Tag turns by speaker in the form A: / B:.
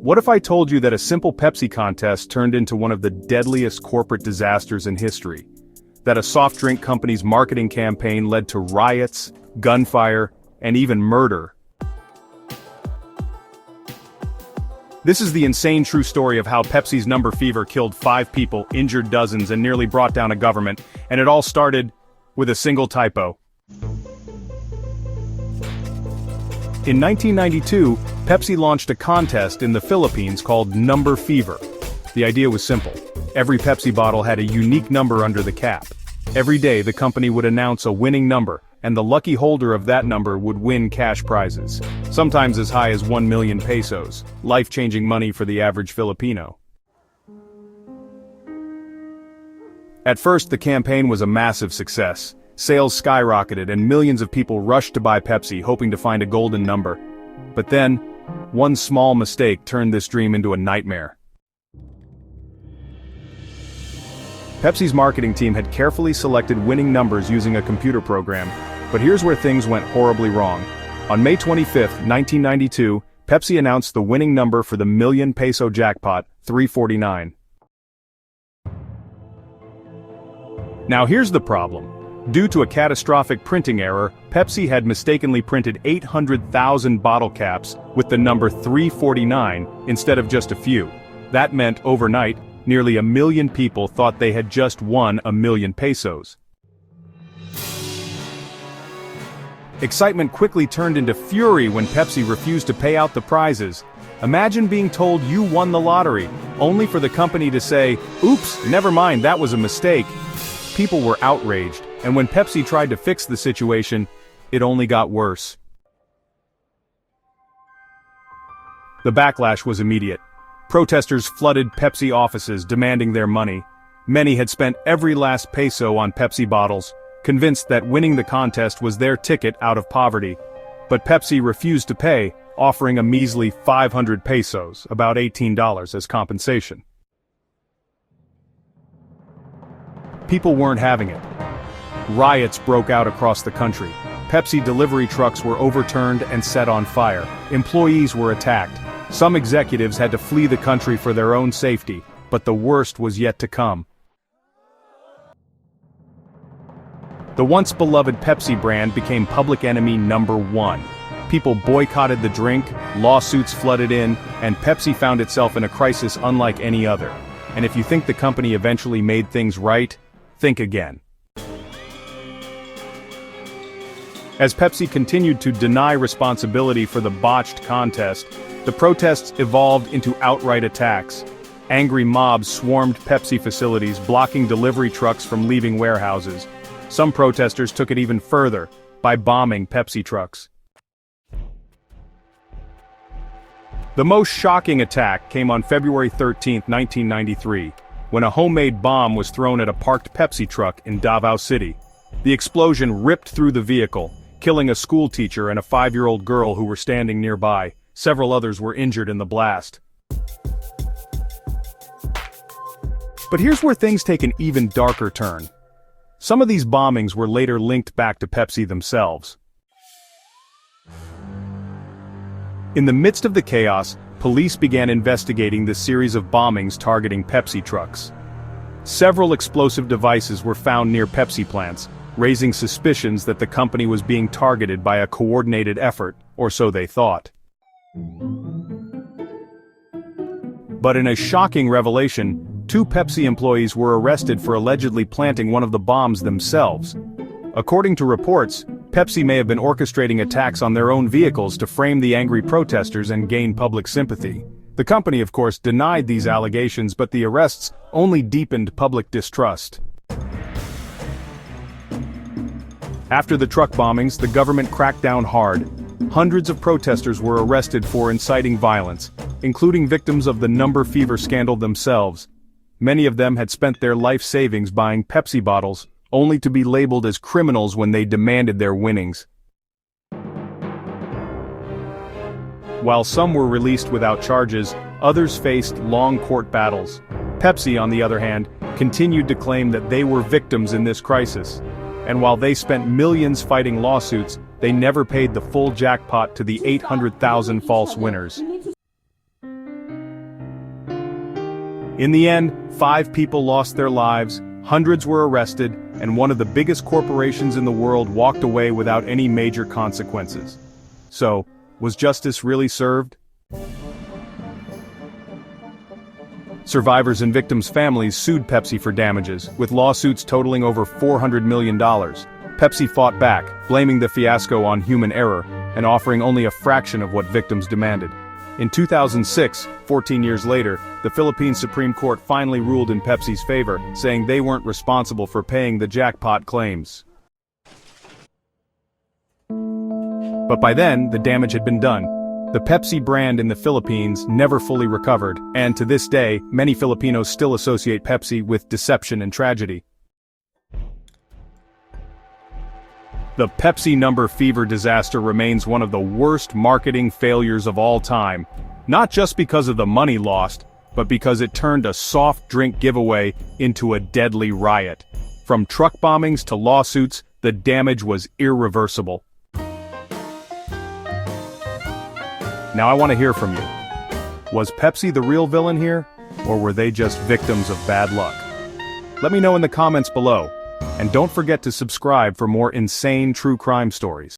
A: What if I told you that a simple Pepsi contest turned into one of the deadliest corporate disasters in history? That a soft drink company's marketing campaign led to riots, gunfire, and even murder? This is the insane true story of how Pepsi's Number Fever killed 5 people, injured dozens, and nearly brought down a government, and it all started with a single typo. In 1992, Pepsi launched a contest in the Philippines called Number Fever. The idea was simple. Every Pepsi bottle had a unique number under the cap. Every day the company would announce a winning number, and the lucky holder of that number would win cash prizes, sometimes as high as 1 million pesos, life-changing money for the average Filipino. At first, the campaign was a massive success. Sales skyrocketed and millions of people rushed to buy Pepsi, hoping to find a golden number. But then, one small mistake turned this dream into a nightmare. Pepsi's marketing team had carefully selected winning numbers using a computer program, but here's where things went horribly wrong. On May 25, 1992, Pepsi announced the winning number for the million peso jackpot, 349. Now here's the problem. Due to a catastrophic printing error, Pepsi had mistakenly printed 800,000 bottle caps with the number 349 instead of just a few. That meant, overnight, nearly 1 million people thought they had just won 1 million pesos. Excitement quickly turned into fury when Pepsi refused to pay out the prizes. Imagine being told you won the lottery, only for the company to say, "Oops, never mind, that was a mistake." People were outraged, and when Pepsi tried to fix the situation, it only got worse. The backlash was immediate. Protesters flooded Pepsi offices demanding their money. Many had spent every last peso on Pepsi bottles, convinced that winning the contest was their ticket out of poverty. But Pepsi refused to pay, offering a measly 500 pesos, about $18, as compensation. People weren't having it. Riots broke out across the country. Pepsi delivery trucks were overturned and set on fire. Employees were attacked. Some executives had to flee the country for their own safety, but the worst was yet to come. The once beloved Pepsi brand became public enemy number 1. People boycotted the drink, lawsuits flooded in, and Pepsi found itself in a crisis unlike any other. And if you think the company eventually made things right, think again. As Pepsi continued to deny responsibility for the botched contest, the protests evolved into outright attacks. Angry mobs swarmed Pepsi facilities, blocking delivery trucks from leaving warehouses. Some protesters took it even further, by bombing Pepsi trucks. The most shocking attack came on February 13, 1993, when a homemade bomb was thrown at a parked Pepsi truck in Davao City. The explosion ripped through the vehicle, killing a school teacher and a 5-year-old girl who were standing nearby. Several others were injured in the blast. But here's where things take an even darker turn. Some of these bombings were later linked back to Pepsi themselves. In the midst of the chaos, police began investigating the series of bombings targeting Pepsi trucks. Several explosive devices were found near Pepsi plants, raising suspicions that the company was being targeted by a coordinated effort, or so they thought. But in a shocking revelation, 2 Pepsi employees were arrested for allegedly planting one of the bombs themselves. According to reports, Pepsi may have been orchestrating attacks on their own vehicles to frame the angry protesters and gain public sympathy. The company, of course, denied these allegations, but the arrests only deepened public distrust. After the truck bombings, the government cracked down hard. Hundreds of protesters were arrested for inciting violence, including victims of the Number Fever scandal themselves. Many of them had spent their life savings buying Pepsi bottles, only to be labeled as criminals when they demanded their winnings. While some were released without charges, others faced long court battles. Pepsi, on the other hand, continued to claim that they were victims in this crisis. And while they spent millions fighting lawsuits, they never paid the full jackpot to the 800,000 false winners. In the end, 5 people lost their lives, hundreds were arrested, and one of the biggest corporations in the world walked away without any major consequences. So, was justice really served? Survivors and victims' families sued Pepsi for damages, with lawsuits totaling over $400 million. Pepsi fought back, blaming the fiasco on human error, and offering only a fraction of what victims demanded. In 2006, 14 years later, the Philippine Supreme Court finally ruled in Pepsi's favor, saying they weren't responsible for paying the jackpot claims. But by then, the damage had been done. The Pepsi brand in the Philippines never fully recovered, and to this day, many Filipinos still associate Pepsi with deception and tragedy. The Pepsi Number Fever disaster remains one of the worst marketing failures of all time, not just because of the money lost, but because it turned a soft drink giveaway into a deadly riot. From truck bombings to lawsuits, the damage was irreversible. Now I want to hear from you. Was Pepsi the real villain here, or were they just victims of bad luck? Let me know in the comments below, and don't forget to subscribe for more insane true crime stories.